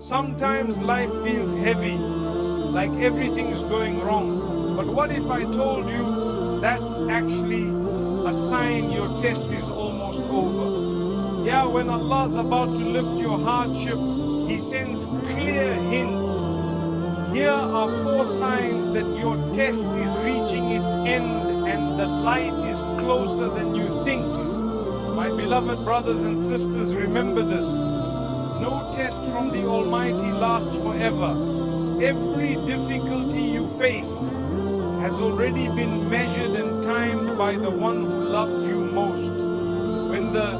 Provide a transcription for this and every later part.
Sometimes life feels heavy, like everything is going wrong. But what if I told you that's actually a sign your test is almost over? Yeah, when Allah's about to lift your hardship, He sends clear hints. Here are 4 signs that your test is reaching its end and the light is closer than you think. My beloved brothers and sisters, remember this. No test from the Almighty lasts forever. Every difficulty you face has already been measured and timed by the one who loves you most. When the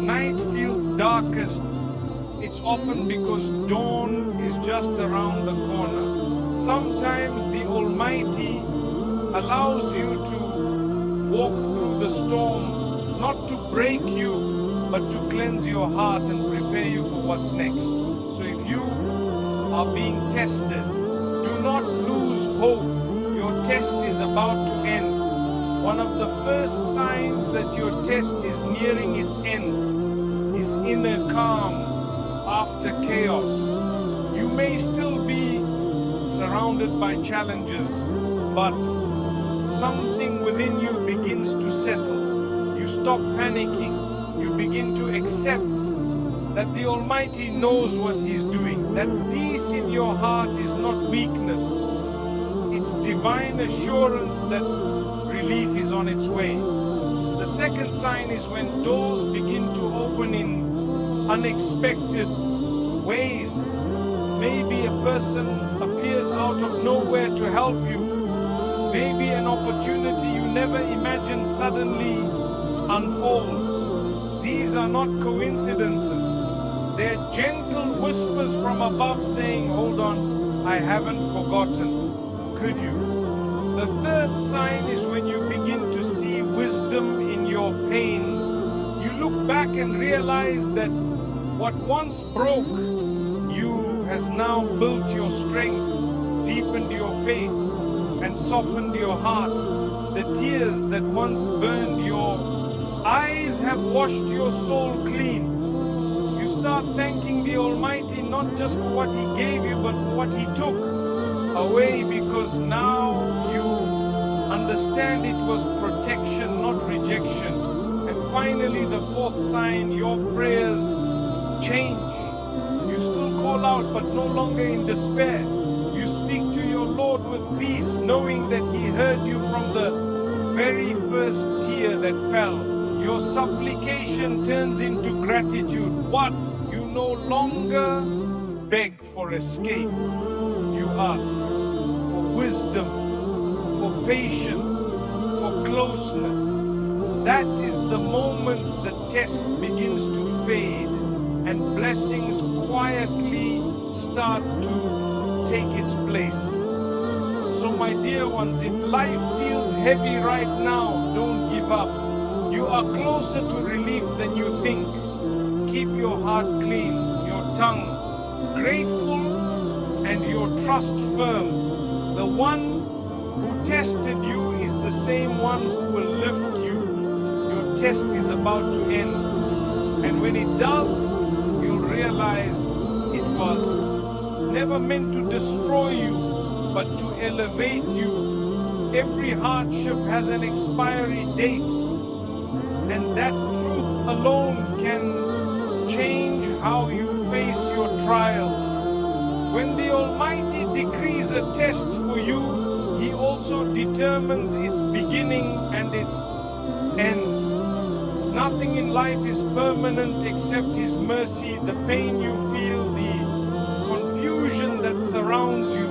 night feels darkest, it's often because dawn is just around the corner. Sometimes the Almighty allows you to walk through the storm, not to break you, but to cleanse your heart and prepare you for what's next. So if you are being tested, do not lose hope. Your test is about to end. One of the first signs that your test is nearing its end is inner calm after chaos. You may still be surrounded by challenges, but something within you begins to settle. You stop panicking. You begin to accept that the Almighty knows what He's doing. That peace in your heart is not weakness. It's divine assurance that relief is on its way. The second sign is when doors begin to open in unexpected ways. Maybe a person appears out of nowhere to help you. Maybe an opportunity you never imagined suddenly unfolds. These are not coincidences. They're gentle whispers from above saying, hold on, I haven't forgotten. Could you? The third sign is when you begin to see wisdom in your pain. You look back and realize that what once broke you has now built your strength, deepened your faith, and softened your heart. The tears that once burned your eyes have washed your soul clean. You start thanking the Almighty not just for what He gave you, but for what He took away, because now you understand it was protection, not rejection. And finally, the fourth sign, your prayers change. You still call out, but no longer in despair. You speak to your Lord with peace, knowing that He heard you from the very first tear that fell. Your supplication turns into gratitude. What? You no longer beg for escape. You ask for wisdom, for patience, for closeness. That is the moment the test begins to fade and blessings quietly start to take its place. So my dear ones, if life feels heavy right now, don't give up. You are closer to relief than you think. Keep your heart clean, your tongue grateful, and your trust firm. The one who tested you is the same one who will lift you. Your test is about to end. And when it does, you'll realize it was never meant to destroy you, but to elevate you. Every hardship has an expiry date. And that truth alone can change how you face your trials. When the Almighty decrees a test for you, He also determines its beginning and its end. Nothing in life is permanent except His mercy. The pain you feel, the confusion that surrounds you,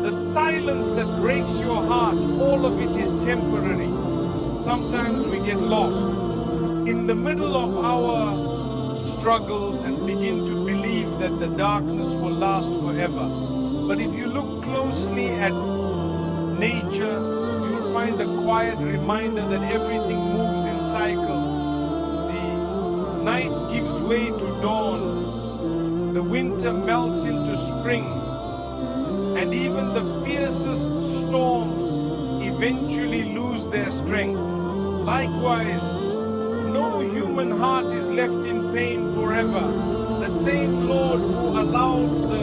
the silence that breaks your heart, all of it is temporary. Sometimes we get lost in the middle of our struggles and begin to believe that the darkness will last forever. But if you look closely at nature, you'll find a quiet reminder that everything moves in cycles. The night gives way to dawn, the winter melts into spring, and even the fiercest storms eventually lose their strength. Likewise, no human heart is left in pain forever. The same Lord who allowed the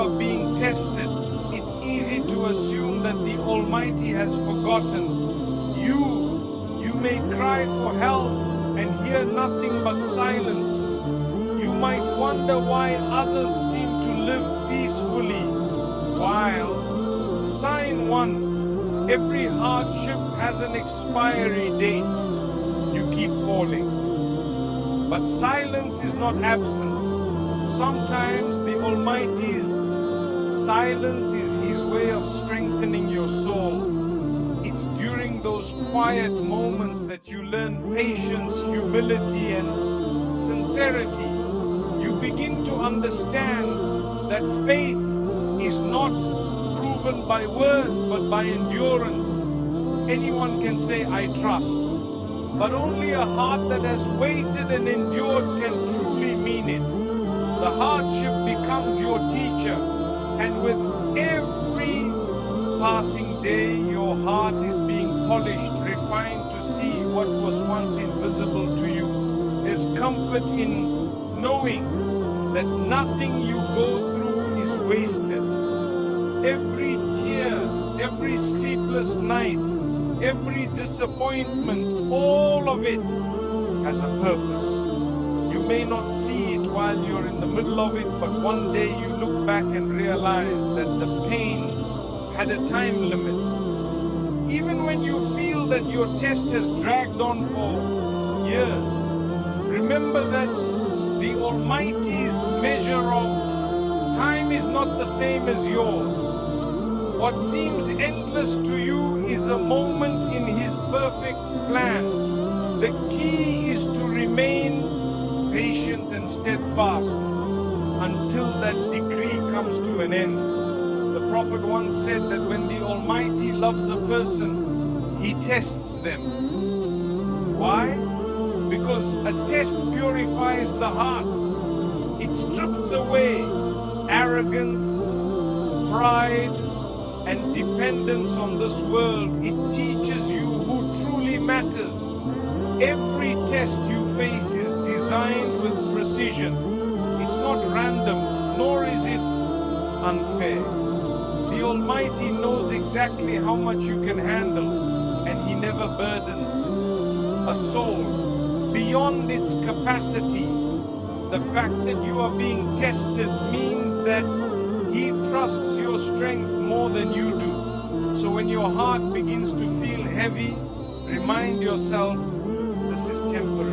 are being tested, it's easy to assume that the Almighty has forgotten. You may cry for help and hear nothing but silence. You might wonder why others seem to live peacefully, while sign 1, every hardship has an expiry date. You keep falling. But silence is not absence. Sometimes the Almighty's silence is His way of strengthening your soul. It's during those quiet moments that you learn patience, humility, and sincerity. You begin to understand that faith is not proven by words but by endurance. Anyone can say, I trust, but only a heart that has waited and endured can truly mean it. The hardship becomes your teacher, and with every passing day, your heart is being polished, refined to see what was once invisible to you. There's comfort in knowing that nothing you go through is wasted. Every tear, every sleepless night, every disappointment, all of it has a purpose. You may not see it while you're in the middle of it, but one day you look back and realize that the pain had a time limit. Even when you feel that your test has dragged on for years, remember that the Almighty's measure of time is not the same as yours. What seems endless to you is a moment in His perfect plan. The key is to remain patient and steadfast until that decree comes to an end. The Prophet once said that when the Almighty loves a person, He tests them. Why? Because a test purifies the heart. It strips away arrogance, pride, and dependence on this world. It teaches you who truly matters. Every test you face is designed with precision. It's not random, nor is it unfair. The Almighty knows exactly how much you can handle, and He never burdens a soul beyond its capacity. The fact that you are being tested means that He trusts your strength more than you do. So when your heart begins to feel heavy, remind yourself, this is temporary.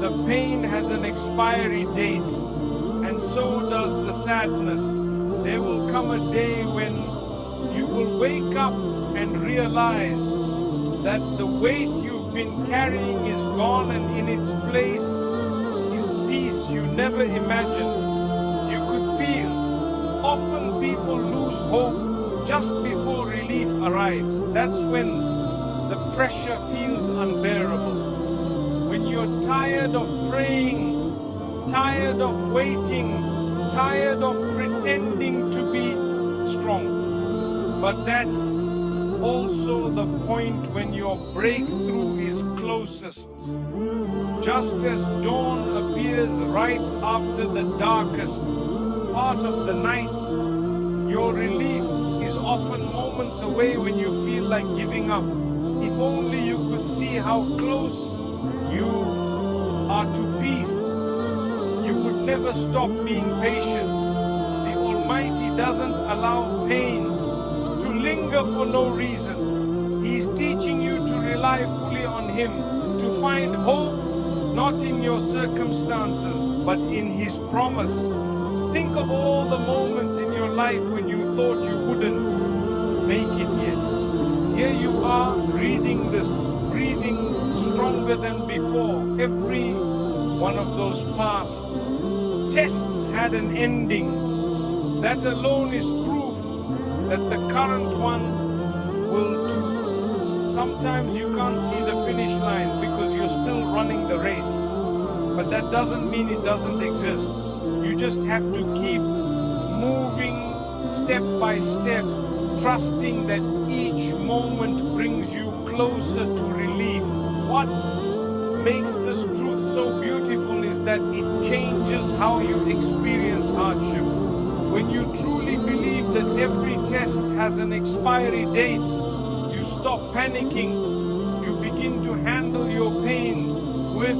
The pain has an expiry date, and so does the sadness. There will come a day when you will wake up and realize that the weight you've been carrying is gone, and in its place is peace you never imagined you could feel. Often people lose hope just before relief arrives. That's when the pressure feels unbearable. When you're tired of praying, tired of waiting, tired of pretending to be strong. But that's also the point when your breakthrough is closest. Just as dawn appears right after the darkest part of the night, your relief is often moments away when you feel like giving up. If only you could see how close you are to peace, you would never stop being patient. The Almighty doesn't allow pain to linger for no reason. He is teaching you to rely fully on Him, to find hope not in your circumstances but in His promise. Think of all the moments in your life when you thought you wouldn't make it yet. Here you are reading this, breathing stronger than before. Every one of those past tests had an ending. That alone is proof that the current one will too. Sometimes you can't see the finish line because you're still running the race. But that doesn't mean it doesn't exist. You just have to keep moving step by step, trusting that each moment brings you closer to relief. What makes this truth so beautiful is that it changes how you experience hardship. When you truly believe that every test has an expiry date, you stop panicking, you begin to handle your pain with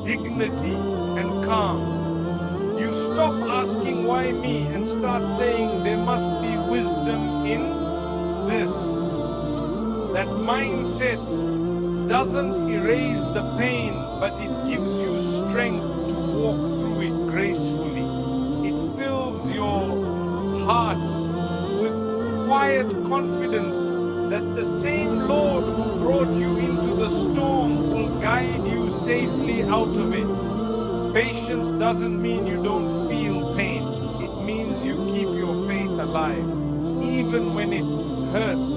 dignity and calm. You stop asking why me and start saying there must be wisdom in this. That mindset doesn't erase the pain, but it gives you strength to walk through it gracefully. It fills your heart with quiet confidence that the same Lord who brought you into the storm will guide you safely out of it. Patience doesn't mean you don't feel pain. It means you keep your faith alive, even when it hurts.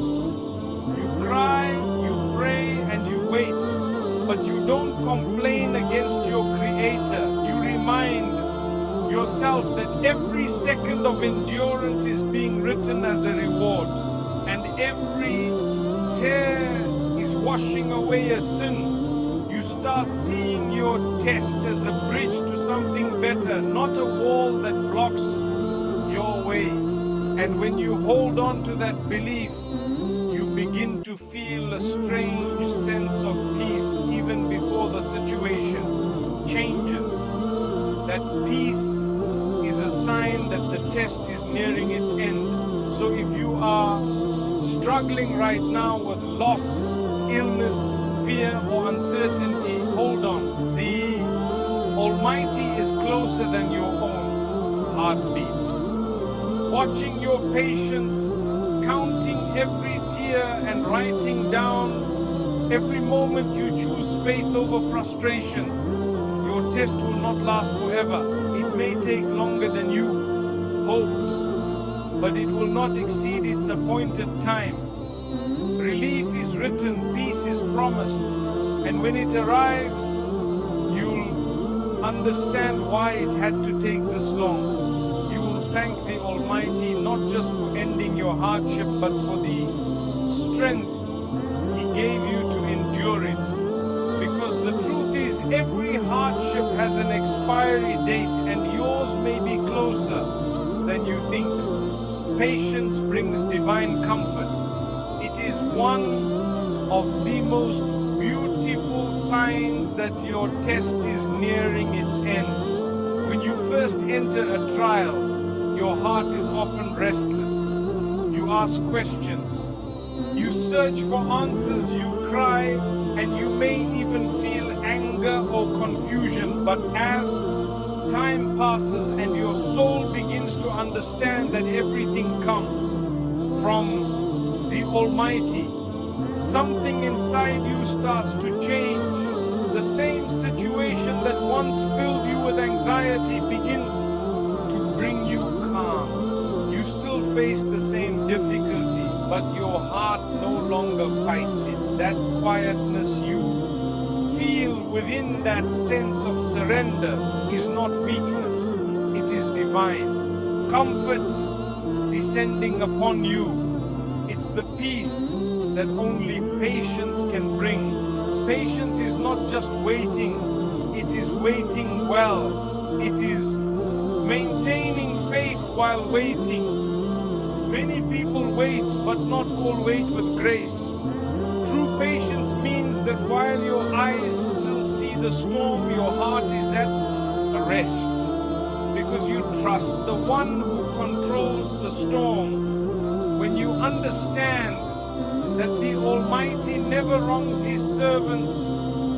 You cry, you pray, and you wait, but you don't complain against your Creator. You remind yourself that every second of endurance is being written as a reward, and every tear is washing away a sin. You start seeing your test as a bridge to something better, not a wall that blocks your way. And when you hold on to that belief, you begin to feel a strange sense of peace even before the situation changes. That peace is a sign that the test is nearing its end. So if you are struggling right now with loss, illness, fear or uncertainty, hold on. The Almighty is closer than your own heartbeat. Watching your patience, counting every tear and writing down every moment you choose faith over frustration. Your test will not last forever. It may take longer than you hoped, but it will not exceed its appointed time. Relief is written, peace is promised, and when it arrives, you'll understand why it had to take this long. You will thank the Almighty not just for ending your hardship, but for the strength He gave you to endure it. Because the truth is, every hardship has an expiry date, and yours may be closer than you think. Patience brings divine comfort. It is one of the most beautiful signs that your test is nearing its end. When you first enter a trial, your heart is often restless. You ask questions. You search for answers, you cry, and you may even feel anger or confusion. But as time passes and your soul begins to understand that everything comes from the Almighty, something inside you starts to change. The same situation that once filled you with anxiety begins to bring you calm. You still face the same difficulty, but your heart no longer fights it. That quietness you feel within that sense of surrender is not weakness, it is divine. Comfort descending upon you. It's the peace that only patience can bring. Patience is not just waiting, it is waiting well. It is maintaining faith while waiting. Many people wait, but not all wait with grace. True patience means that while your eyes still see the storm, your heart is at rest. Because you trust the one who controls the storm. When you understand that the Almighty never wrongs His servants,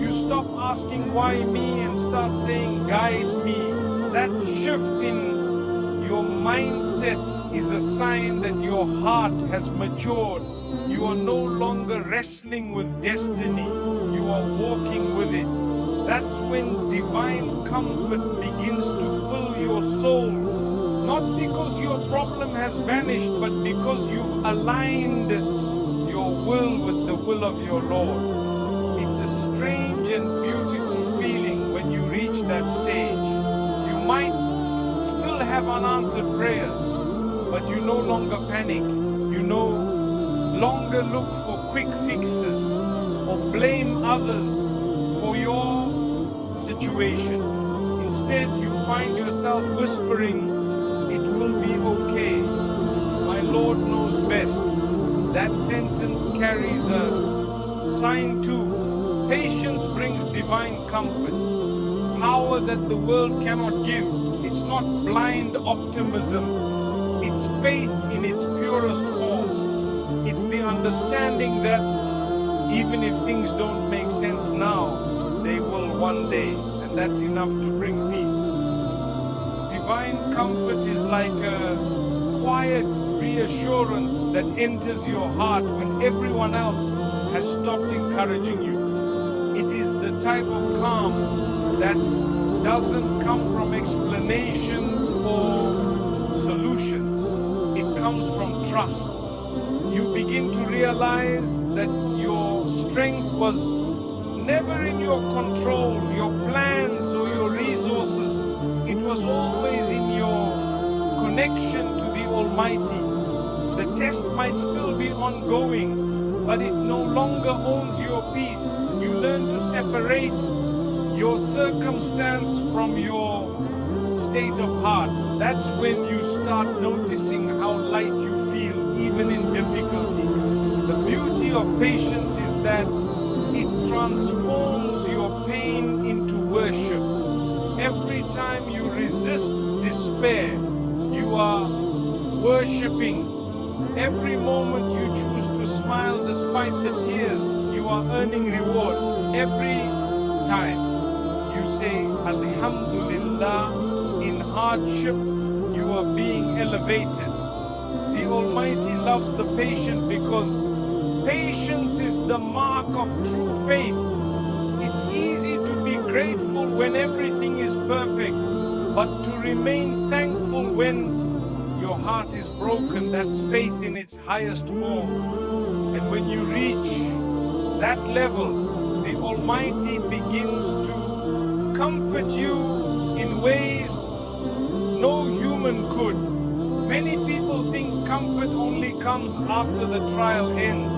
you stop asking why me and start saying guide me. That shift in your mindset is a sign that your heart has matured. You are no longer wrestling with destiny, you are walking with it. That's when divine comfort begins to fill your soul. Not because your problem has vanished, but because you've aligned your will with the will of your Lord. It's a strange and beautiful feeling when you reach that stage. You might still have unanswered prayers, but you no longer panic. You no longer look for quick fixes or blame others for your situation. Instead, you find yourself whispering, "It will be okay. My Lord knows best. That sentence carries a sign too. Patience brings divine comfort, power that the world cannot give. It's not blind optimism. It's faith in its purest form. It's the understanding that even if things don't make sense now, they will one day, and that's enough to bring peace. Divine comfort is like a quiet reassurance that enters your heart when everyone else has stopped encouraging you. It is the type of calm that doesn't come from explanations or solutions. It comes from trust. You begin to realize that your strength was never in your control, your plans or your resources. It was always in your connection to the Almighty. The test might still be ongoing, but it no longer owns your peace. You learn to separate your circumstance from your state of heart. That's when you start noticing how light you feel, even in difficulty. The beauty of patience is that it transforms your pain into worship. Every time you resist despair, you are worshipping. Every moment you choose to smile despite the tears, you are earning reward. Every time you say Alhamdulillah in hardship, you are being elevated. The Almighty loves the patient because patience is the mark of true faith. It's easy to be grateful when everything is perfect, but to remain thankful when your heart is broken, that's faith in its highest form. And when you reach that level, the Almighty begins to comfort you in ways no human could. Many people think comfort only comes after the trial ends,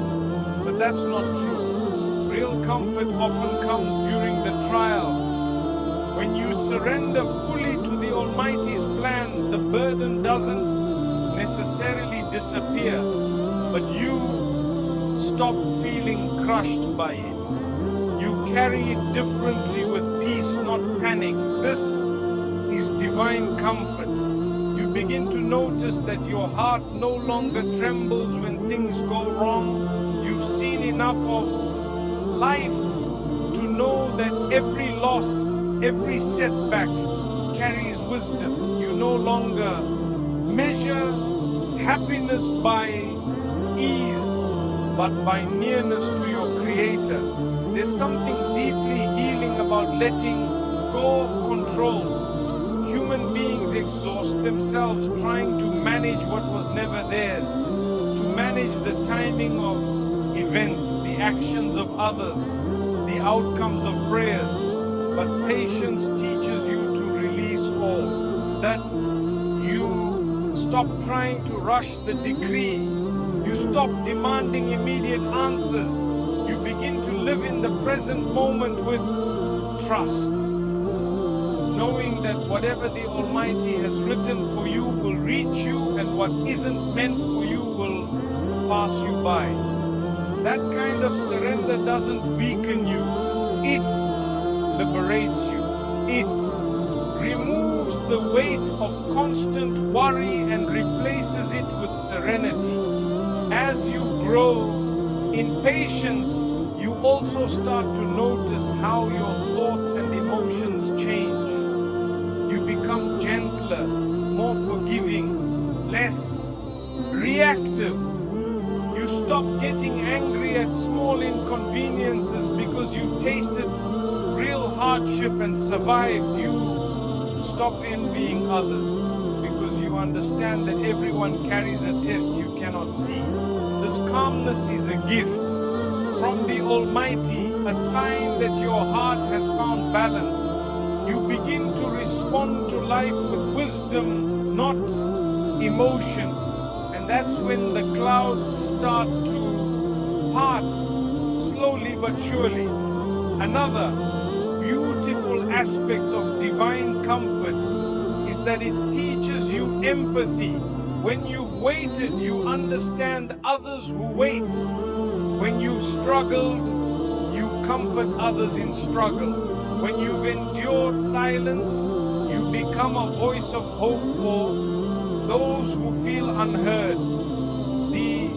but that's not true. Real comfort often comes during the trial. When you surrender fully to the Almighty's plan, the burden doesn't necessarily disappear, but you stop feeling crushed by it. You carry it differently with peace, not panic. This is divine comfort. You begin to notice that your heart no longer trembles when things go wrong. You've seen enough of life to know that every loss, every setback carries wisdom. You no longer measure happiness by ease, but by nearness to your Creator. There's something deeply healing about letting go of control. Human beings exhaust themselves trying to manage what was never theirs, to manage the timing of events, the actions of others, the outcomes of prayers. But patience teaches you to release all, that you stop trying to rush the decree. You stop demanding immediate answers. You begin to live in the present moment with trust, knowing that whatever the Almighty has written for you will reach you, and what isn't meant for you will pass you by. That kind of surrender doesn't weaken you. It liberates you. It removes the weight of constant worry and replaces it with serenity. As you grow in patience, you also start to notice how your thoughts and emotions change. You become gentler, more forgiving, less reactive. You stop getting angry at small inconveniences because you've tasted real hardship and survived. You stop envying others because you understand that everyone carries a test you cannot see. This calmness is a gift from the Almighty, a sign that your heart has found balance. You begin to respond to life with wisdom, not emotion. And that's when the clouds start to part, slowly but surely. Another beautiful aspect of divine comfort is is that it teaches you empathy. When you've waited, you understand others who wait. When you've struggled, you comfort others in struggle. When you've endured silence, you become a voice of hope for those who feel unheard. The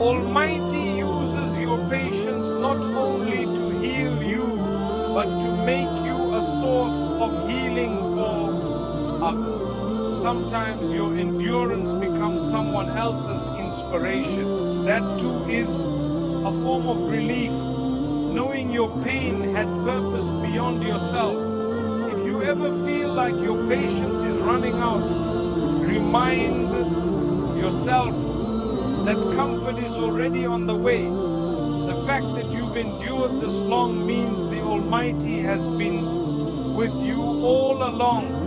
Almighty uses your patience not only to heal you, but to make you a source of healing for others. Sometimes your endurance becomes someone else's inspiration. That too is a form of relief, knowing your pain had purpose beyond yourself. If you ever feel like your patience is running out, remind yourself that comfort is already on the way. The fact that you've endured this long means the Almighty has been with you all along.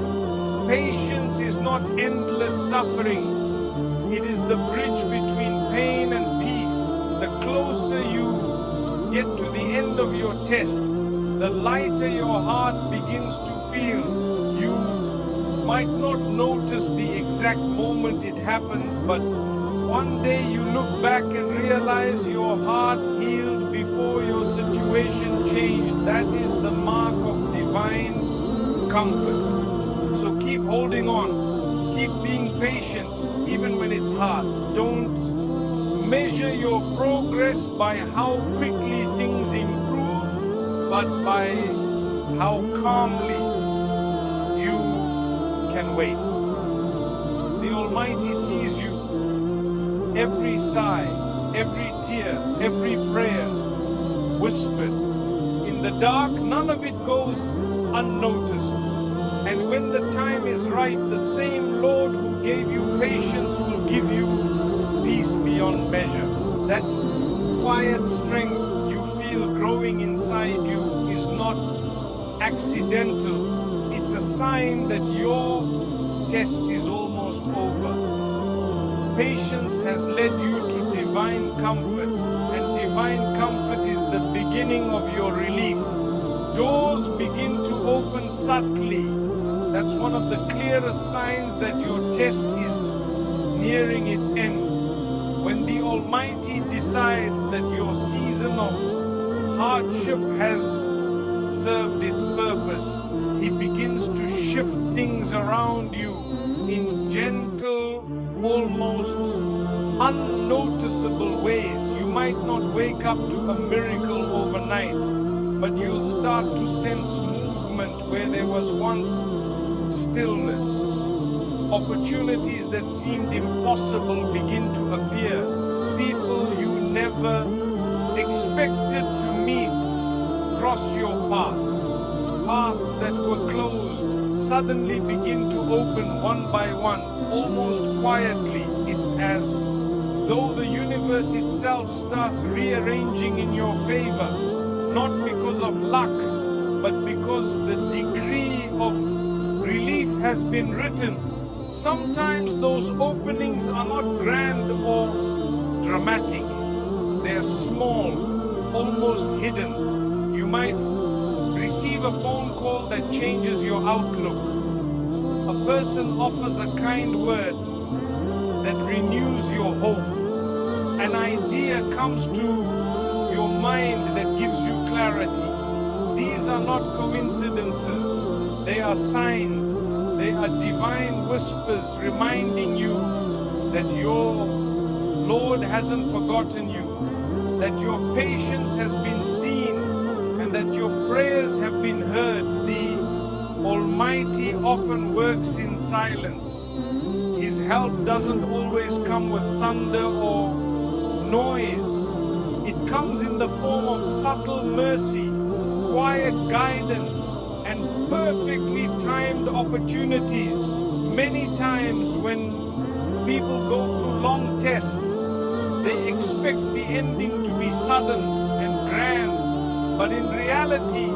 Patience is not endless suffering. It is the bridge between pain and peace. The closer you get to the end of your test, the lighter your heart begins to feel. You might not notice the exact moment it happens, but one day you look back and realize your heart healed before your situation changed. That is the mark of divine comfort. So keep holding on. Keep being patient even when it's hard. Don't measure your progress by how quickly things improve, but by how calmly you can wait. The Almighty sees you. Every sigh, every tear, every prayer whispered. In the dark, none of it goes unnoticed. And when the time is right, the same Lord who gave you patience will give you peace beyond measure. That quiet strength you feel growing inside you is not accidental. It's a sign that your test is almost over. Patience has led you to divine comfort, and divine comfort is the beginning of your relief. Doors begin to open subtly. That's one of the clearest signs that your test is nearing its end. When the Almighty decides that your season of hardship has served its purpose, He begins to shift things around you in gentle, almost unnoticeable ways. You might not wake up to a miracle overnight, but you'll start to sense movement where there was once stillness. Opportunities that seemed impossible begin to appear. People you never expected to meet cross your path. Paths that were closed suddenly begin to open one by one, almost quietly. It's as though the universe itself starts rearranging in your favor, not because of luck, but because the degree of relief has been written. Sometimes those openings are not grand or dramatic. They are small, almost hidden. You might receive a phone call that changes your outlook. A person offers a kind word that renews your hope. An idea comes to your mind that gives you clarity. These are not coincidences. They are signs. They are divine whispers reminding you that your Lord hasn't forgotten you, that your patience has been seen, and that your prayers have been heard. The Almighty often works in silence. His help doesn't always come with thunder or noise. It comes in the form of subtle mercy, quiet guidance, and perfectly timed opportunities. Many times when people go through long tests, they expect the ending to be sudden and grand, but in reality,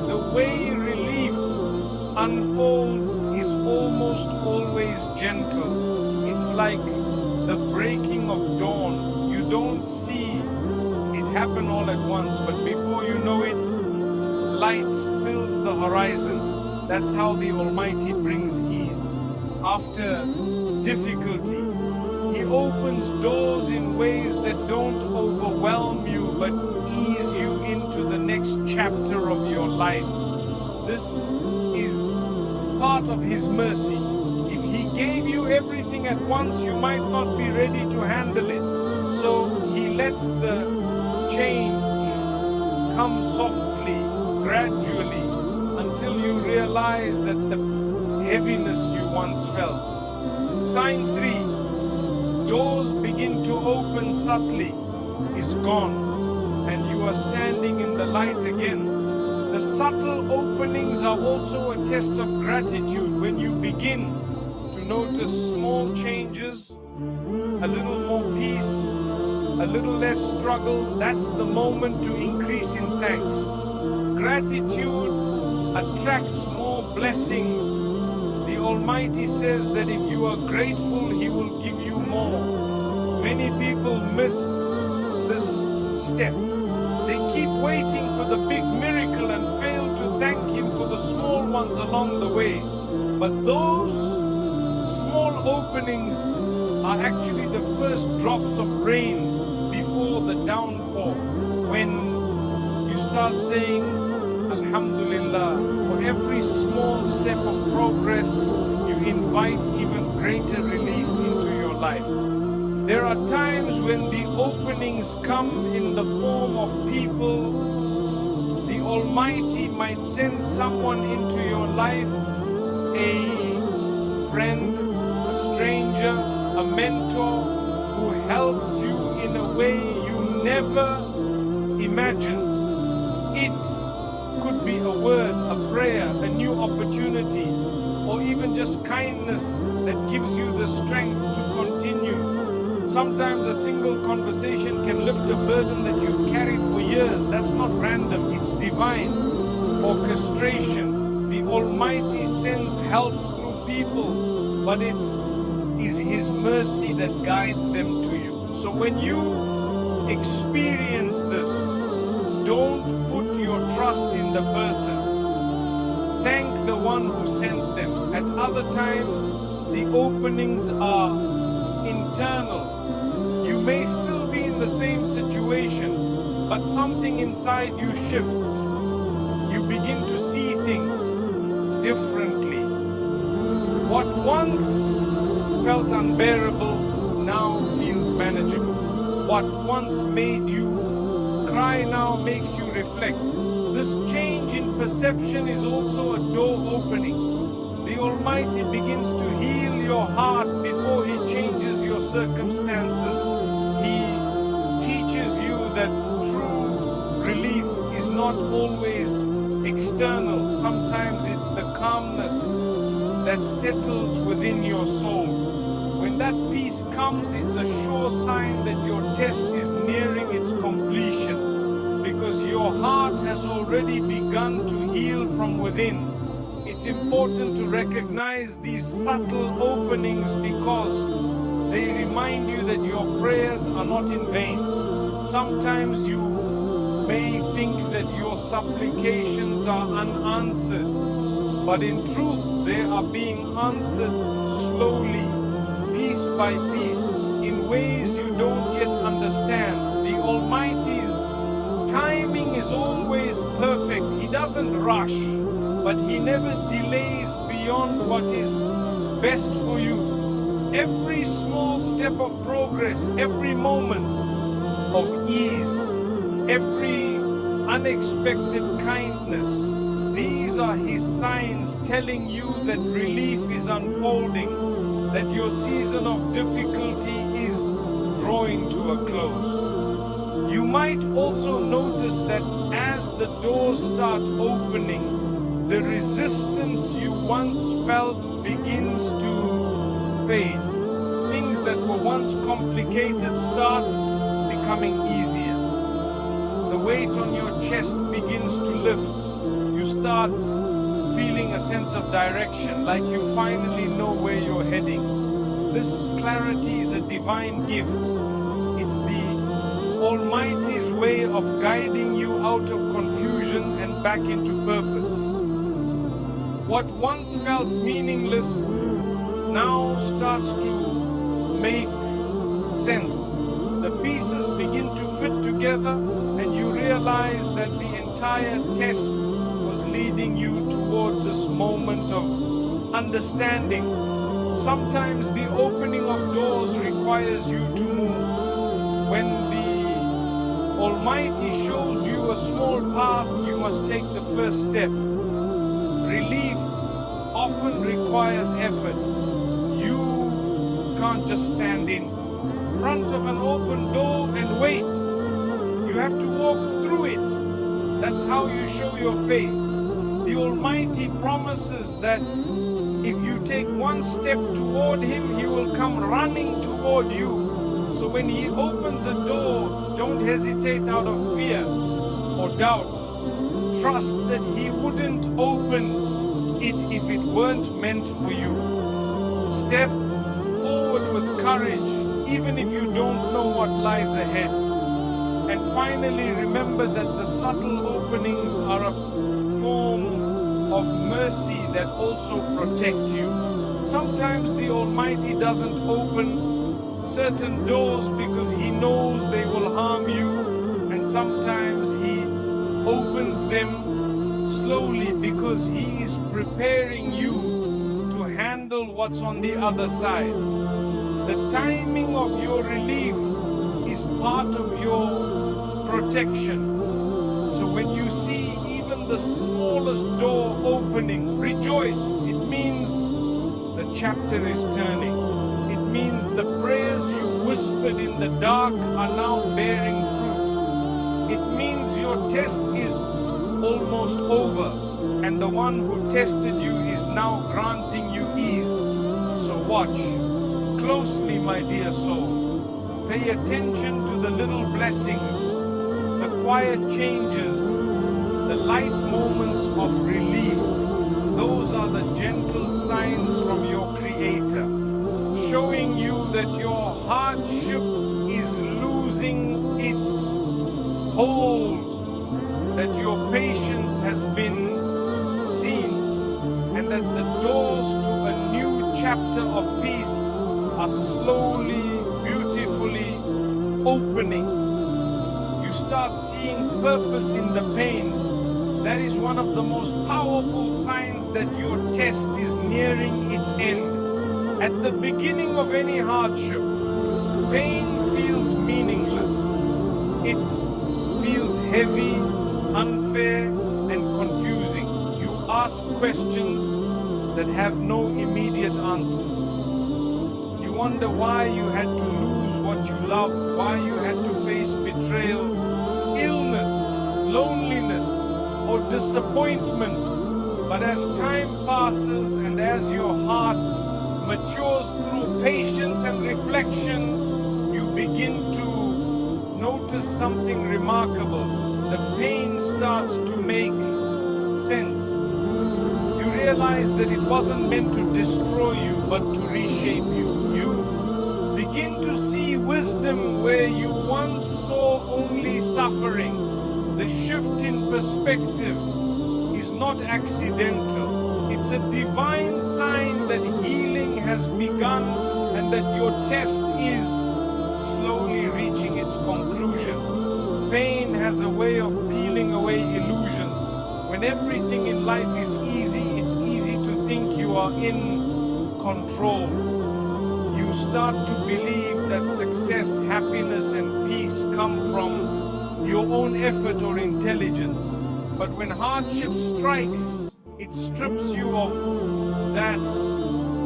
the way relief unfolds is almost always gentle. It's like the breaking of dawn. You don't see it happen all at once, but before you know it, light fills the horizon. That's how the Almighty brings ease. after difficulty. He opens doors in ways that don't overwhelm you but ease you into the next chapter of your life. This is part of His mercy. If He gave you everything at once, you might not be ready to handle it. So He lets the change come softly, gradually, until you realize that the heaviness you once felt. Sign 3, doors begin to open subtly, is gone, and you are standing in the light again. The subtle openings are also a test of gratitude. When you begin to notice small changes, a little more peace, a little less struggle, that's the moment to increase in thanks. Gratitude attracts more blessings. The Almighty says that if you are grateful, He will give you more. Many people miss this step. They keep waiting for the big miracle and fail to thank Him for the small ones along the way. But those small openings are actually the first drops of rain before the downpour. When you start saying, Alhamdulillah, for every small step of progress, you invite even greater relief into your life. There are times when the openings come in the form of people. The Almighty might send someone into your life, a friend, a stranger, a mentor, who helps you in a way you never imagined. It could be a word, a prayer, a new opportunity, or even just kindness that gives you the strength to continue. Sometimes a single conversation can lift a burden that you've carried for years. That's not random, it's divine orchestration. The Almighty sends help through people, but it is His mercy that guides them to you. So when you experience this, don't put your trust in the person. Thank the one who sent them. At other times, the openings are internal. You may still be in the same situation, but something inside you shifts. You begin to see things differently. What once felt unbearable now feels manageable. What once made you cry now makes you reflect. This change in perception is also a door opening. The Almighty begins to heal your heart before He changes your circumstances. He teaches you that true relief is not always external. Sometimes it's the calmness that settles within your soul. When that peace comes, it's a sure sign that your test is nearing its completion, because your heart has already begun to heal from within. It's important to recognize these subtle openings because they remind you that your prayers are not in vain. Sometimes you may think that your supplications are unanswered, but in truth they are being answered slowly, piece by piece, in ways you don't yet understand. The Almighty's timing is always perfect. He doesn't rush, but He never delays beyond what is best for you. Every small step of progress, every moment of ease, every unexpected kindness, these are His signs telling you that relief is unfolding, that your season of difficulty is drawing to a close. You might also notice that as the doors start opening, the resistance you once felt begins to fade. Things that were once complicated start becoming easier. The weight on your chest begins to lift. You start feeling a sense of direction, like you finally know where you're heading. This clarity is a divine gift. It's the Almighty's way of guiding you out of confusion and back into purpose. What once felt meaningless now starts to make sense. The pieces begin to fit together, and you realize that the entire test was leading you toward this moment of understanding. Sometimes the opening of doors requires you to move. When the Almighty shows you a small path, you must take the first step. Relief often requires effort. You can't just stand in front of an open door and wait. You have to walk through it. That's how you show your faith. The Almighty promises that if you take one step toward Him, He will come running toward you. So when He opens a door, don't hesitate out of fear or doubt. Trust that He wouldn't open it if it weren't meant for you. Step forward with courage, even if you don't know what lies ahead. And finally, remember that the subtle openings are a form of mercy that also protect you. Sometimes the Almighty doesn't open certain doors because He knows they will harm you, and sometimes He opens them slowly because He is preparing you to handle what's on the other side. The timing of your relief is part of your protection. So when you see even the smallest door opening, rejoice. It means the chapter is turning. It means the prayers you whispered in the dark are now bearing fruit. It means your test is almost over, and the one who tested you is now granting you ease. So watch closely, my dear soul. Pay attention to the little blessings, the quiet changes, the light moments of relief. Those are the gentle signs from your Creator, showing you that your hardship is losing its hold, that your patience has been seen, and that the doors to a new chapter of peace are slowly, beautifully opening. You start seeing purpose in the pain. That is one of the most powerful signs that your test is nearing its end. At the beginning of any hardship, pain feels meaningless. It feels heavy, unfair, and confusing. You ask questions that have no immediate answers. You wonder why you had to lose what you loved, why you had to face betrayal, illness, loneliness, or disappointment. But as time passes and as your heart matures through patience and reflection, you begin to notice something remarkable. The pain starts to make sense. You realize that it wasn't meant to destroy you, but to reshape you. You begin to see wisdom where you once saw only suffering. The shift in perspective is not accidental. It's a divine sign that healing has begun and that your test is slowly reaching its conclusion. Pain has a way of peeling away illusions. When everything in life is easy, it's easy to think you are in control. You start to believe that success, happiness, and peace come from your own effort or intelligence. But when hardship strikes, it strips you of that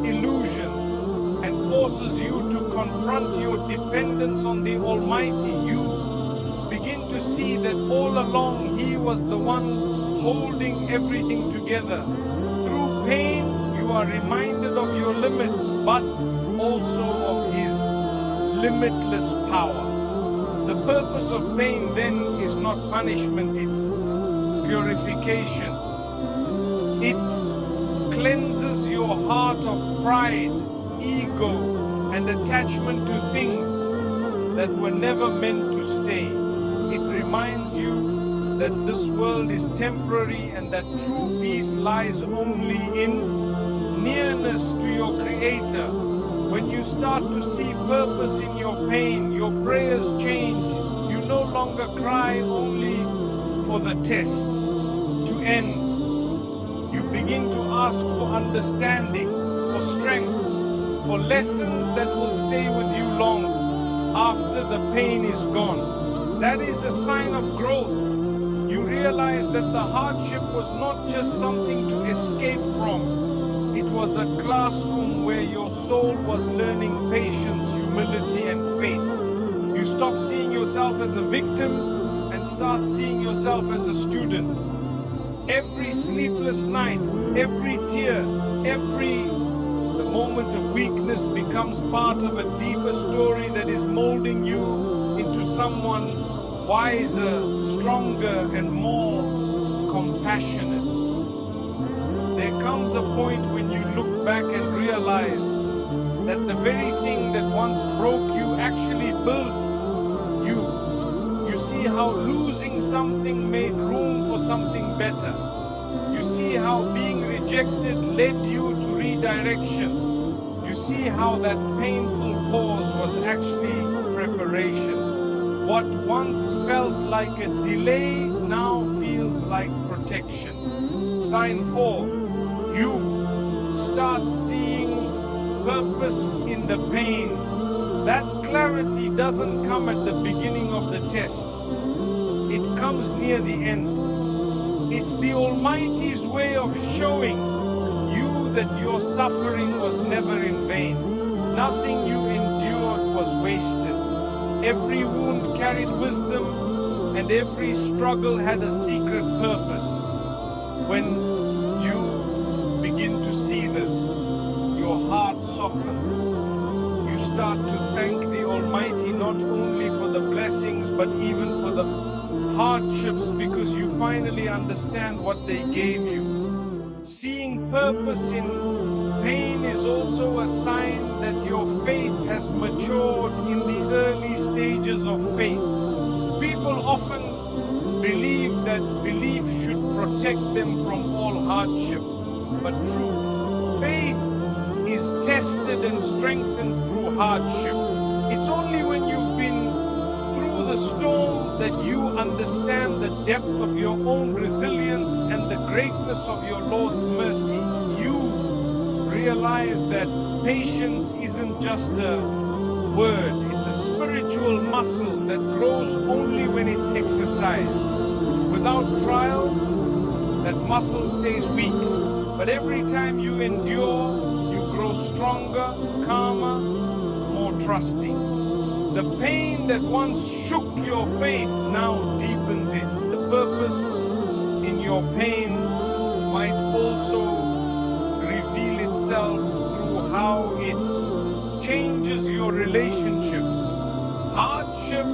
illusion and forces you to confront your dependence on the Almighty. You begin to see that all along He was the one holding everything together. Through pain, you are reminded of your limits, but also of His limitless power. The purpose of pain then is not punishment, it's purification. It cleanses your heart of pride, ego, and attachment to things that were never meant to stay. It reminds you that this world is temporary and that true peace lies only in nearness oneness to your Creator, when you start to see purpose in your pain, your prayers change. You no longer cry only for the test to end. You begin to ask for understanding, for strength, for lessons that will stay with you long after the pain is gone. That is a sign of growth. You realize that the hardship was not just something to escape from. It was a classroom where your soul was learning patience, humility, and faith. You stop seeing yourself as a victim and start seeing yourself as a student. Every sleepless night, every tear, every moment of weakness becomes part of a deeper story that is molding you into someone wiser, stronger, and more compassionate. There comes a point when you look back and realize that the very thing that once broke you actually built you. You see how losing something made room for something better. You see how being rejected led you to redirection. You see how that painful pause was actually preparation. What once felt like a delay now feels like protection. Sign 4. You start seeing purpose in the pain. That clarity doesn't come at the beginning of the test. It comes near the end. It's the Almighty's way of showing you that your suffering was never in vain. Nothing you endured was wasted. Every wound carried wisdom, and every struggle had a secret purpose. When you begin to see this, your heart softens. You start to thank the Almighty not only for the blessings but even for the hardships, because you finally understand what they gave you. Seeing purpose in pain is also a sign that your faith has matured in the early stages of faith. People often believe that belief should protect them from all hardship, but true faith is tested and strengthened through hardship. It's only when you've been through the storm that you understand the depth of your own resilience and the greatness of your Lord's mercy. You realize that patience isn't just a word, it's a spiritual muscle that grows only when it's exercised. Without trials, that muscle stays weak. But every time you endure, you grow stronger, calmer, more trusting. The pain that once shook your faith now deepens it. The purpose in your pain might also reveal itself through how it changes your relationships. Hardship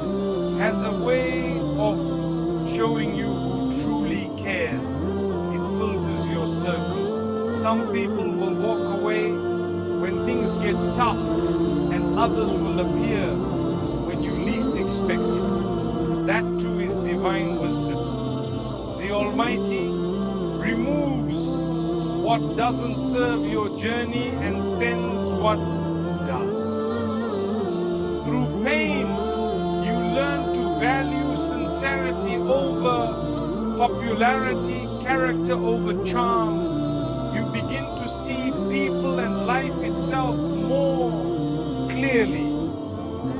has a way of showing you who truly cares. It filters your circle. Some people will walk away when things get tough, and others will appear when you least expect it. That too is divine wisdom. The Almighty removes what doesn't serve your journey and sends what does. Through pain, you learn to value sincerity over popularity, character over charm. You begin to see people and life itself more clearly.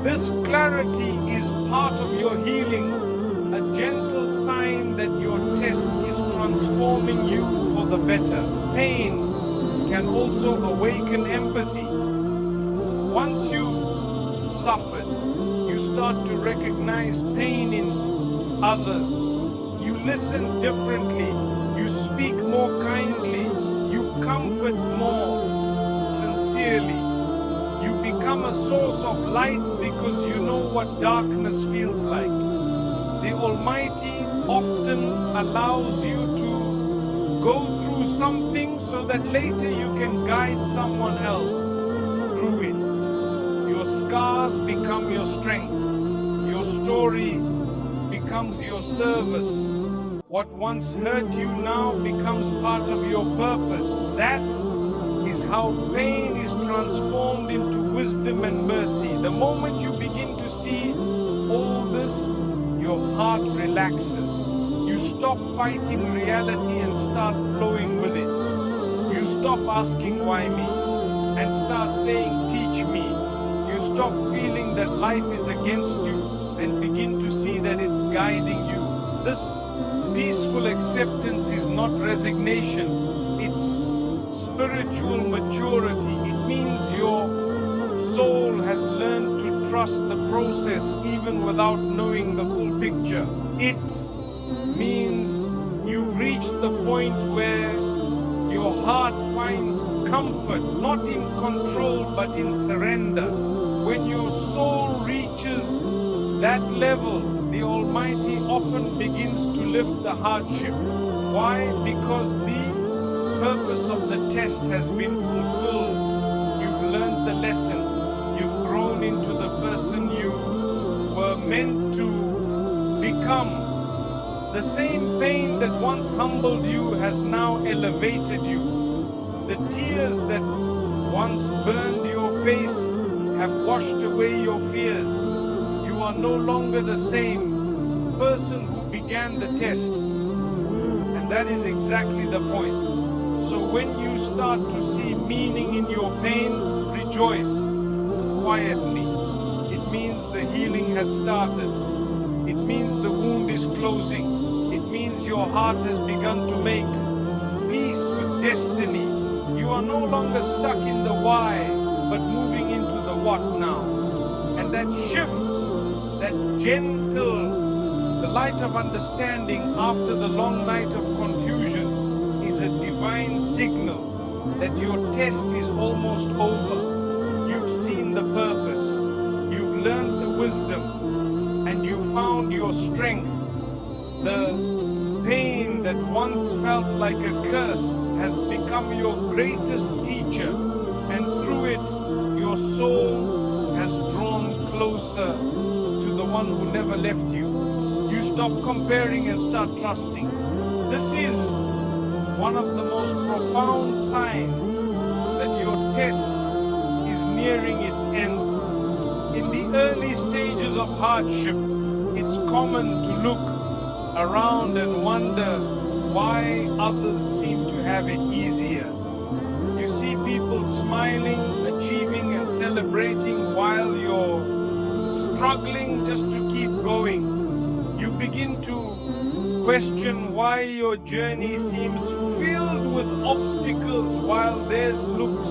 This clarity is part of your healing, a gentle sign that your test is transforming you for the better. Pain can also awaken empathy. Once you've suffered, you start to recognize pain in others. You listen differently, you speak more kindly, you comfort more sincerely. You become a source of light because you know what darkness feels like. The Almighty often allows you to go through something so that later you can guide someone else through it. Your scars become your strength. Your story becomes your service. What once hurt you now becomes part of your purpose. That is how pain is transformed into wisdom and mercy. The moment you begin to see all this, your heart relaxes. You stop fighting reality and start flowing with it. You stop asking why me and start saying teach me. You stop feeling that life is against you and begin to see that it's guiding you. This peaceful acceptance is not resignation, it's spiritual maturity. It means your soul has learned to trust the process even without knowing the full picture. It means you've reached the point where your heart finds comfort, not in control but in surrender. When your soul reaches that level, the Almighty often begins to lift the hardship. Why? Because the purpose of the test has been fulfilled. You've learned the lesson. You've grown into the person you were meant to become. The same pain that once humbled you has now elevated you. The tears that once burned your face have washed away your fears. You are no longer the same person who began the test. And that is exactly the point. So when you start to see meaning in your pain, rejoice quietly. It means the healing has started. It means the wound is closing. It means your heart has begun to make peace with destiny. You are no longer stuck in the why, but moving into the what now. And that shift, that gentle, the light of understanding after the long night of confusion is a divine signal that your test is almost over. You've seen the purpose, you've learned the wisdom, and you found your strength. The pain that once felt like a curse has become your greatest teacher, and through it, your soul has drawn closer to the one who never left you. You stop comparing and start trusting. This is one of the most profound signs that your test is nearing its end. In the early stages of hardship, it's common to look around and wonder why others seem to have it easier. You see people smiling, achieving and celebrating while you're struggling just to keep going. You begin to question why your journey seems filled with obstacles while theirs looks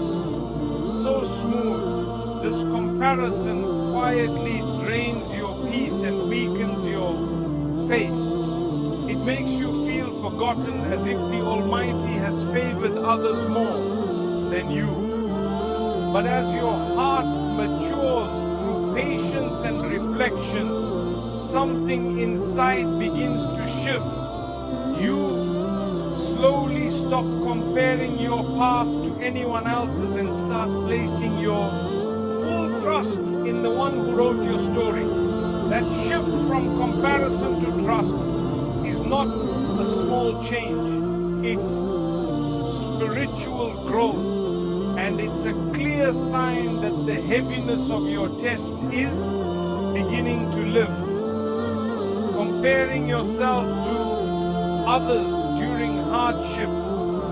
so smooth. This comparison quietly drains your peace and weakens your faith. It makes you feel forgotten, as if the Almighty has favored others more than you. But as your heart matures through patience and reflection, something inside begins to shift. You slowly stop comparing your path to anyone else's and start placing your full trust in the one who wrote your story. That shift from comparison to trust is not a small change. It's spiritual growth, and it's a clear sign that the heaviness of your test is beginning to lift. Comparing yourself to others during hardship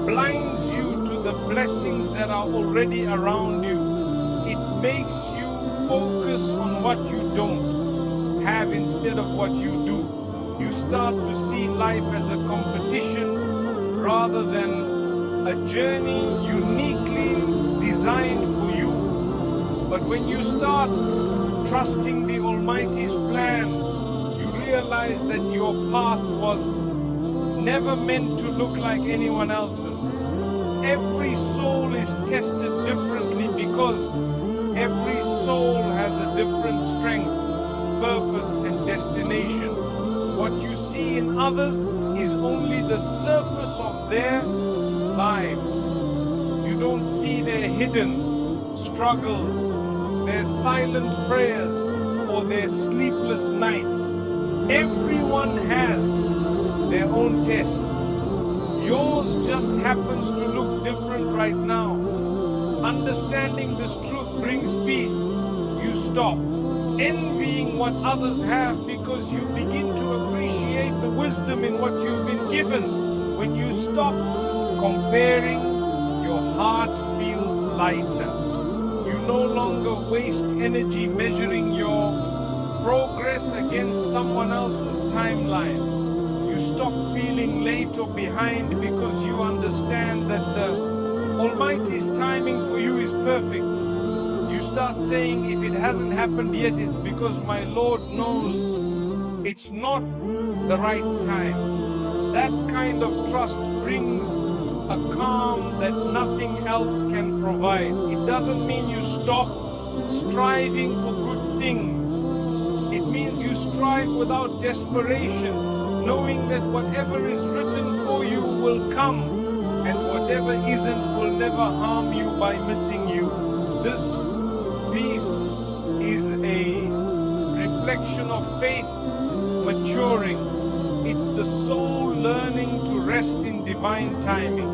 blinds you to the blessings that are already around you. It makes you focus on what you don't have instead of what you do. You start to see life as a competition rather than a journey uniquely designed for you. But when you start trusting the Almighty's plan, you realize that your path was never meant to look like anyone else's. Every soul is tested differently because every soul has a different strength, purpose, and destination. What you see in others is only the surface of their lives. You don't see their hidden struggles, their silent prayers, or their sleepless nights. Everyone has their own test. Yours just happens to look different right now. understanding this truth brings peace, you stop envying what others have, because you begin to appreciate the wisdom in what you've been given. When you stop comparing, your heart feels lighter. You no longer waste energy measuring your progress against someone else's timeline. You stop feeling late or behind, because you understand that the Almighty's timing for you is perfect. You start saying, if it hasn't happened yet, it's because my Lord knows it's not the right time. That kind of trust brings a calm that nothing else can provide. It doesn't mean you stop striving for good things. It means you strive without desperation, knowing that whatever is written for you will come, and whatever isn't will never harm you by missing you. This peace is a reflection of faith maturing. It's the soul learning to rest in divine timing.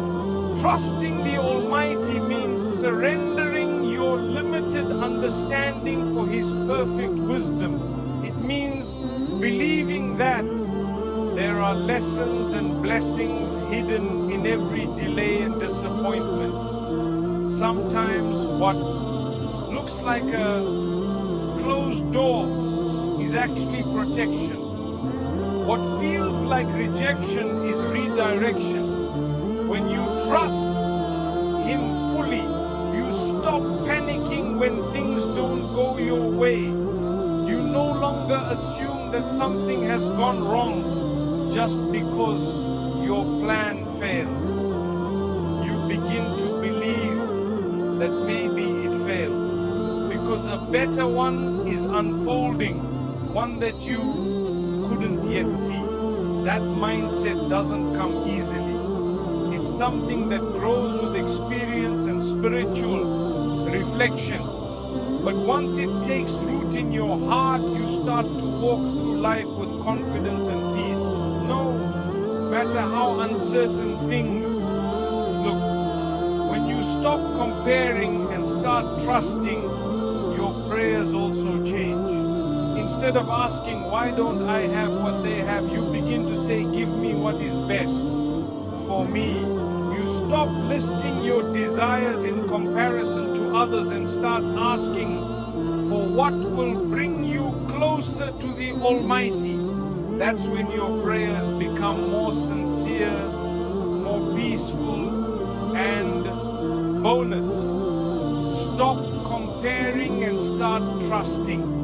Trusting the Almighty means surrendering your limited understanding for His perfect wisdom. It means believing that there are lessons and blessings hidden in every delay and disappointment. Sometimes what looks like a closed door is actually protection. What feels like rejection is redirection. When you trust Him fully, you stop panicking when things don't go your way. You no longer assume that something has gone wrong just because your plan failed. You begin to believe that maybe it failed, because a better one is unfolding, one that you couldn't yet see. That mindset doesn't come easily. It's something that grows with experience and spiritual reflection. But once it takes root in your heart, you start to walk through life with confidence and peace. No matter how uncertain things look, when you stop comparing and start trusting, your prayers also change. Instead of asking, why don't I have what they have, you begin to say, give me what is best for me. You stop listing your desires in comparison to others and start asking for what will bring you closer to the Almighty. That's when your prayers become more sincere, more peaceful, and bonus. Stop comparing and start trusting.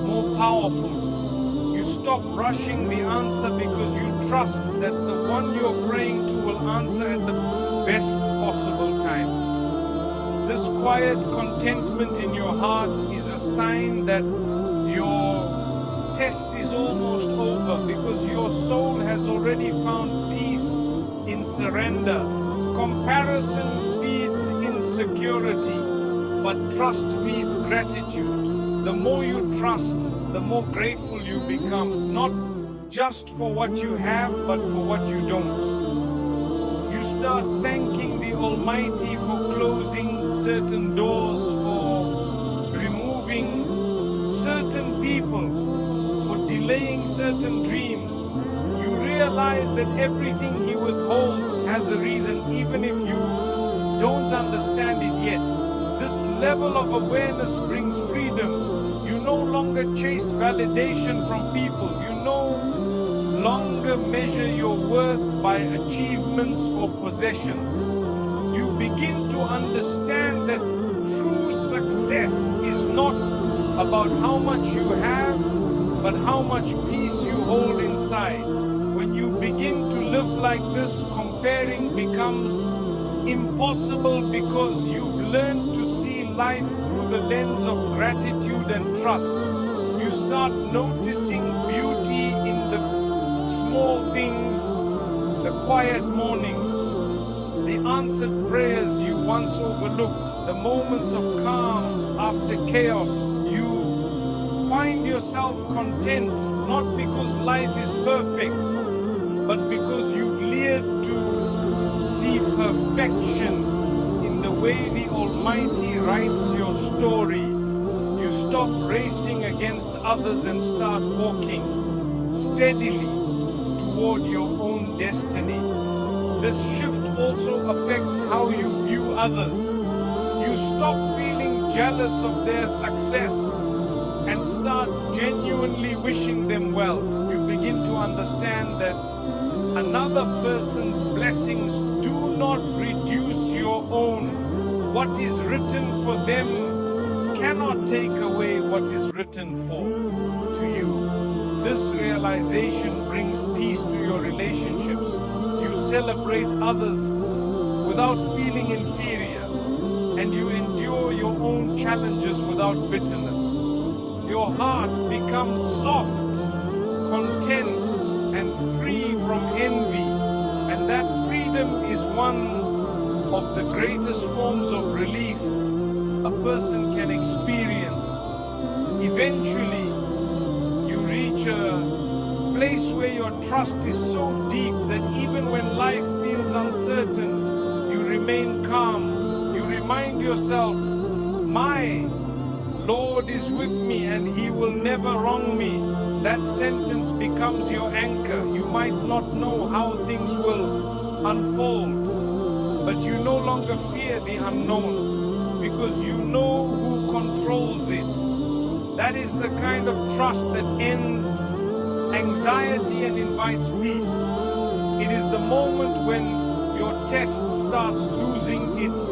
More powerful. You stop rushing the answer, because you trust that the one you're praying to will answer at the best possible time. This quiet contentment in your heart is a sign that your test is almost over, because your soul has already found peace in surrender. Comparison feeds insecurity, but trust feeds gratitude. The more you trust, the more grateful you become, not just for what you have, but for what you don't. You start thanking the Almighty for closing certain doors, for removing certain people, for delaying certain dreams. You realize that everything He withholds has a reason, even if you don't understand it yet. This level of awareness brings freedom. You no longer chase validation from people. You no longer measure your worth by achievements or possessions. You begin to understand that true success is not about how much you have, but how much peace you hold inside. When you begin to live like this, comparing becomes impossible, because you've learned to see life through the lens of gratitude and trust. You start noticing beauty in the small things, the quiet mornings, the answered prayers you once overlooked, the moments of calm after chaos. You find yourself content, not because life is perfect, but because you've learned to see perfection in the way the Almighty writes your story. You stop racing against others and start walking steadily toward your own destiny. This shift also affects how you view others. You stop feeling jealous of their success and start genuinely wishing them well. You begin to understand that another person's blessings do not reduce your own. What is written for them cannot take away what is written for to you. This realization brings peace to your relationships. You celebrate others without feeling inferior, and you endure your own challenges without bitterness. Your heart becomes soft, content, and free from envy, and that freedom is one of the greatest forms of relief a person can experience. Eventually, you reach a place where your trust is so deep that even when life feels uncertain, you remain calm. You remind yourself, my Lord is with me and He will never wrong me. That sentence becomes your anchor. You might not know how things will unfold, but you no longer fear the unknown because you know who controls it. That is the kind of trust that ends anxiety and invites peace. It is the moment when your test starts losing its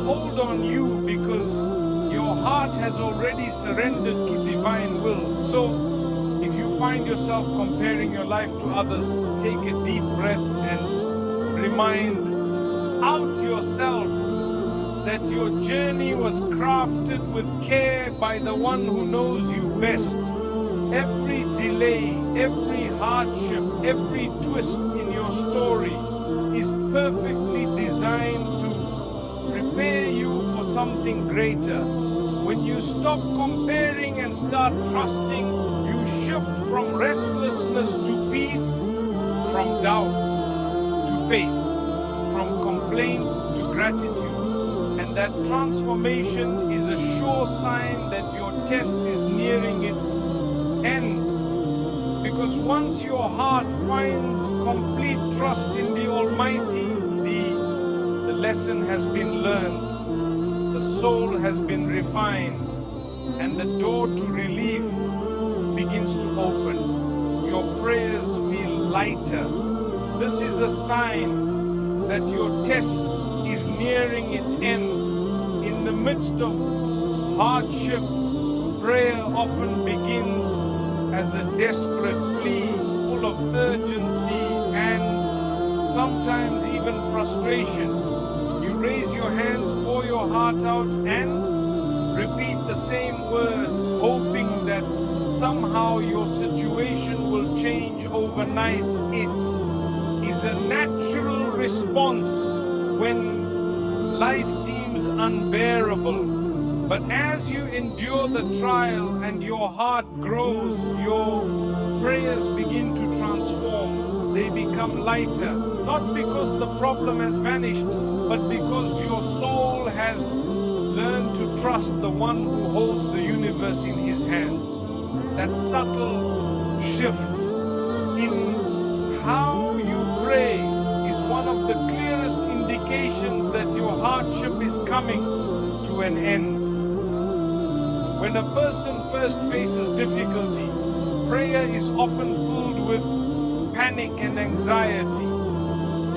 hold on you because your heart has already surrendered to divine will. So if you find yourself comparing your life to others, take a deep breath and remind out yourself that your journey was crafted with care by the one who knows you best. Every delay, every hardship, every twist in your story is perfectly designed to prepare you for something greater. When you stop comparing and start trusting, you shift from restlessness to peace, from doubt to faith, from complaint to gratitude. And that transformation is a sure sign that your test is nearing its end. Because once your heart finds complete trust in the Almighty, the lesson has been learned, the soul has been refined, and the door to relief begins to open. Your prayers feel lighter. This is a sign that your test is nearing its end. In the midst of hardship, prayer often begins as a desperate plea, full of urgency and sometimes even frustration. You raise your hands, pour your heart out, and repeat the same words, hoping that somehow your situation will change overnight. It is a natural response when life seems unbearable. But as you endure the trial and your heart grows, your prayers begin to transform. They become lighter, not because the problem has vanished, but because your soul has learned to trust the one who holds the universe in his hands. That subtle shift in how you pray is one of the clearest indications that your hardship is coming to an end. When a person first faces difficulty, prayer is often filled with panic and anxiety.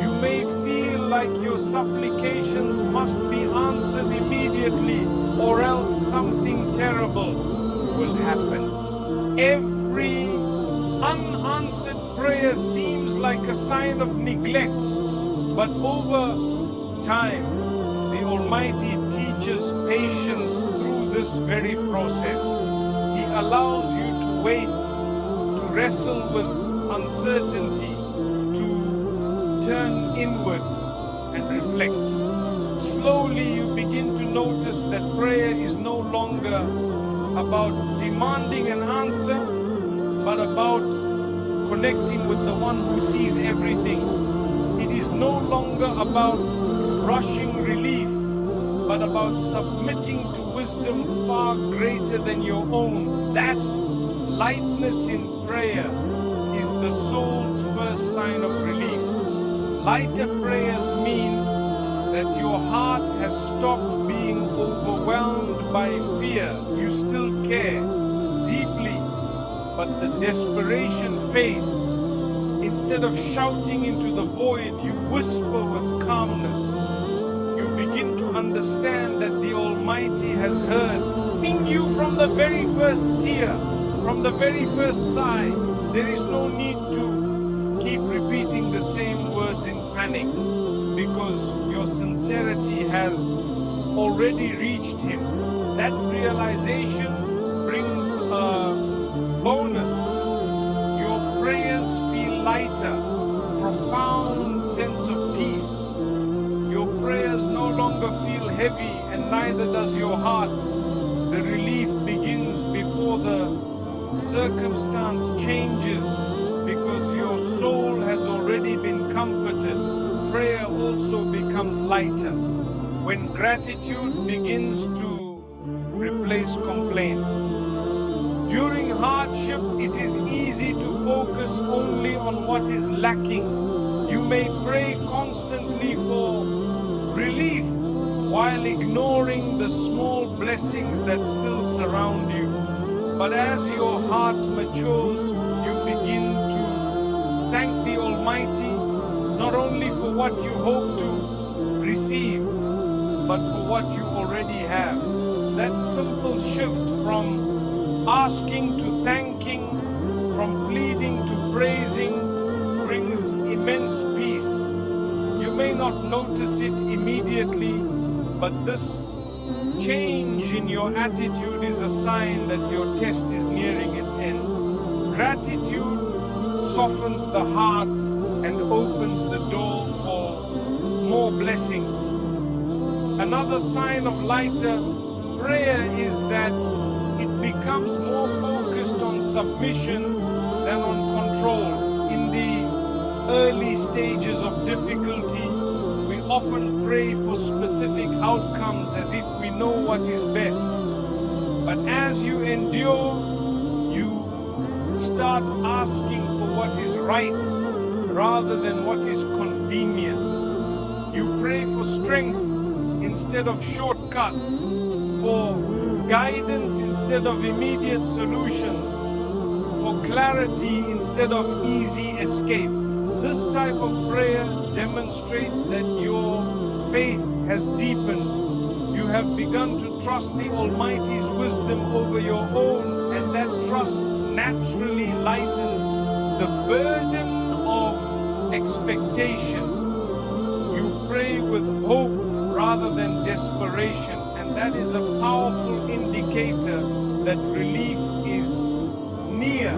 You may feel like your supplications must be answered immediately, or else something terrible will happen. Every unanswered prayer seems like a sign of neglect, but over time, the Almighty teaches patience through this very process. He allows you to wait, to wrestle with uncertainty, to turn inward and reflect. Slowly you begin to notice that prayer is no longer about demanding an answer, but about connecting with the one who sees everything. It is no longer about rushing relief, but about submitting to wisdom far greater than your own. That lightness in prayer is the soul's first sign of relief. Lighter prayers mean that your heart has stopped being overwhelmed by fear. You still care deeply, but the desperation fades. Instead of shouting into the void, you whisper with calmness. You begin to understand that the Almighty has heard you from the very first tear, from the very first sigh. There is no need to keep repeating the same words in panic, because your sincerity has already reached Him. That realization brings a bonus. Your prayers feel lighter, profound sense of peace. Your prayers no longer feel heavy, and neither does your heart. The relief begins before the circumstance changes, because your soul has already been comforted. Prayer also becomes lighter when gratitude begins to replace complaint. During hardship, it is easy to focus only on what is lacking. You may pray constantly for relief while ignoring the small blessings that still surround you. But as your heart matures, you begin to thank the Almighty not only for what you hope to receive, but for what you already have. That simple shift from asking to thanking, from pleading to praising, brings immense peace. You may not notice it immediately, but this change in your attitude is a sign that your test is nearing its end. Gratitude softens the heart and opens the door for more blessings. Another sign of lighter prayer is that it becomes more focused on submission than on control. In the early stages of difficulty, we often pray for specific outcomes as if we know what is best. But as you endure, you start asking for what is right rather than what is convenient. You pray for strength instead of shortcuts, for guidance instead of immediate solutions, for clarity instead of easy escape. This type of prayer demonstrates that your faith has deepened. You have begun to trust the Almighty's wisdom over your own, and that trust naturally lightens the burden of expectation. You pray with hope rather than desperation, and that is a powerful indicator that relief is near.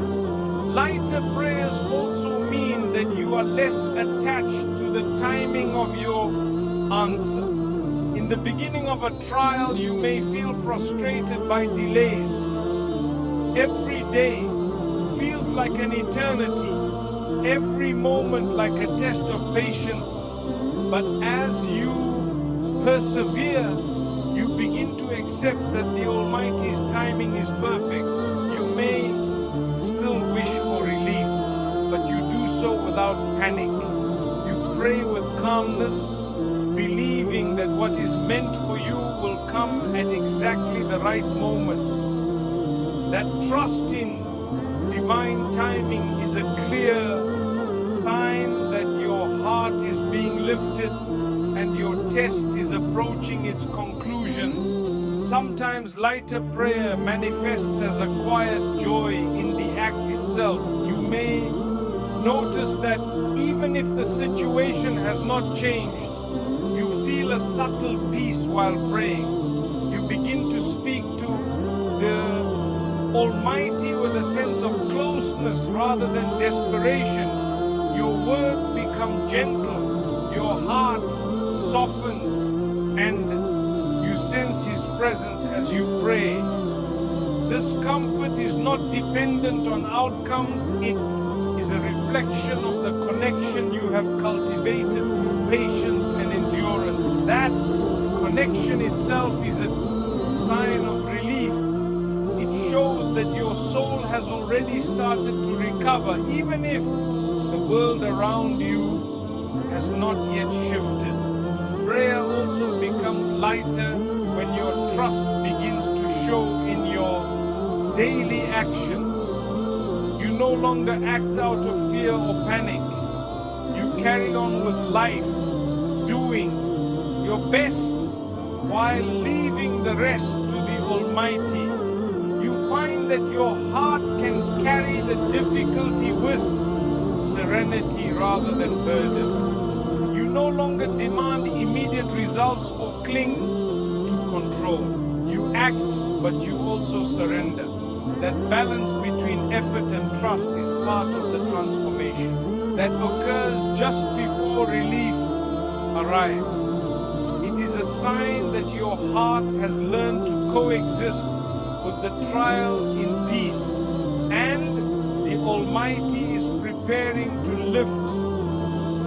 Lighter prayers also mean that you are less attached to the timing of your answer. In the beginning of a trial, you may feel frustrated by delays. Every day feels like an eternity, every moment like a test of patience. But as you persevere, you begin to accept that the Almighty's timing is perfect. You may still wish for relief, but you do so without panic. You pray with calmness, believing that what is meant for you will come at exactly the right moment. That trust in divine timing is a clear sign that your heart is being lifted and your test is approaching its conclusion. Sometimes lighter prayer manifests as a quiet joy in the act itself. You may notice that even if the situation has not changed, you feel a subtle peace while praying. You begin to speak to the Almighty with a sense of closeness rather than desperation. Your words become gentle, your heart softens, and you sense His presence as you pray. This comfort is not dependent on outcomes, it is a reflection of the connection you have cultivated through patience and endurance. That connection itself is a sign of relief. It shows that your soul has already started to recover, even if the world around you has not yet shifted. Prayer also becomes lighter when your trust begins to show in your daily actions. You no longer act out of fear or panic. You carry on with life, doing your best while leaving the rest to the Almighty. You find that your heart can carry the difficulty with serenity rather than burden. You no longer demand immediate results or cling to control. You act, but you also surrender. That balance between effort and trust is part of the transformation that occurs just before relief arrives. It is a sign that your heart has learned to coexist with the trial in peace, and the Almighty is preparing to lift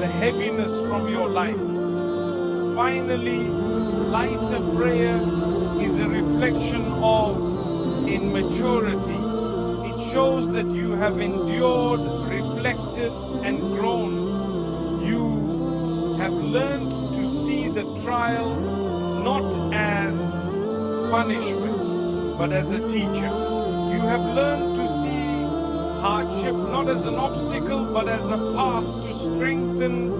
the heaviness from your life. Finally, lighter prayer is a reflection of immaturity. It shows that you have endured, reflected, and grown. You have learned to see the trial not as punishment, but as a teacher. You have learned to see hardship not as an obstacle, but as a path to strengthen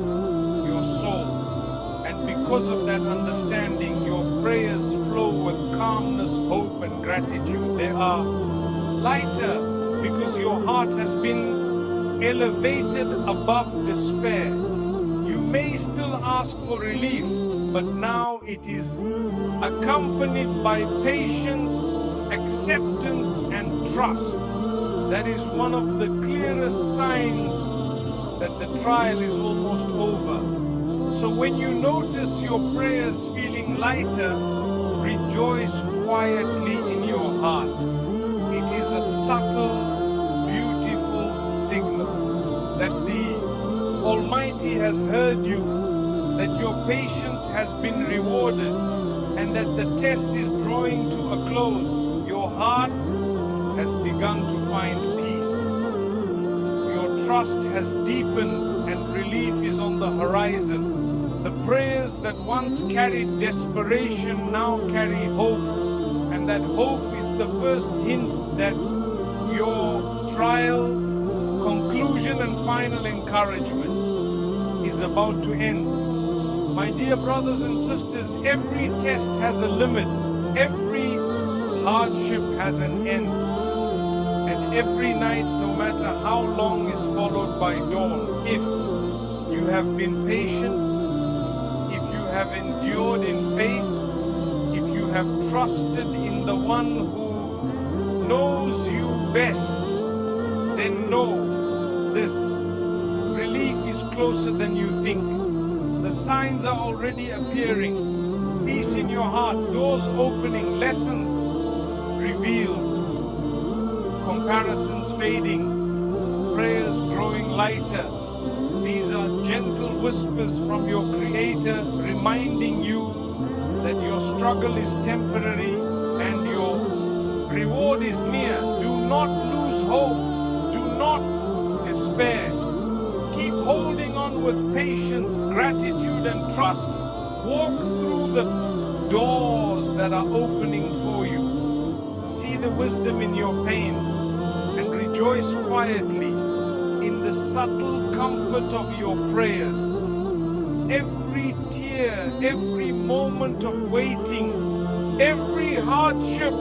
your soul. And because of that understanding, your prayers flow with calmness, hope, and gratitude. They are lighter because your heart has been elevated above despair. You may still ask for relief, but now it is accompanied by patience, acceptance, and trust. That is one of the clearest signs that the trial is almost over. So when you notice your prayers feeling lighter, rejoice quietly in your heart. It is a subtle, beautiful signal that the Almighty has heard you, that your patience has been rewarded, and that the test is drawing to a close. Your heart has begun to find peace. Your trust has deepened and relief is on the horizon. The prayers that once carried desperation now carry hope, and that hope is the first hint that your trial, conclusion, and final encouragement is about to end. My dear brothers and sisters, every test has a limit, every hardship has an end, and every night, no matter how long, is followed by dawn. If you have been patient, have endured in faith, if you have trusted in the one who knows you best, then know this: relief is closer than you think. The signs are already appearing. Peace in your heart, doors opening, lessons revealed, comparisons fading, prayers growing lighter. These are gentle whispers from your Creator, reminding you that your struggle is temporary and your reward is near. Do not lose hope. Do not despair. Keep holding on with patience, gratitude, and trust. Walk through the doors that are opening for you. See the wisdom in your pain and rejoice quietly in the subtle comfort of your prayers. Every tear, every moment of waiting, every hardship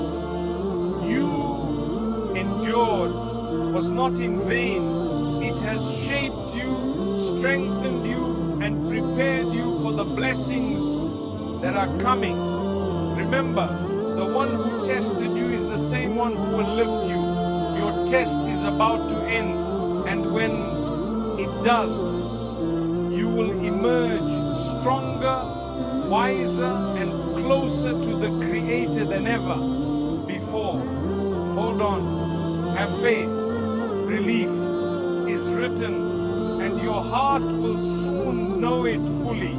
you endured was not in vain. It has shaped you, strengthened you, and prepared you for the blessings that are coming. Remember, the one who tested you is the same one who will lift you. Your test is about to end. And when it does, you will emerge stronger, wiser, and closer to the Creator than ever before. Hold on, have faith. Relief is written, and your heart will soon know it fully.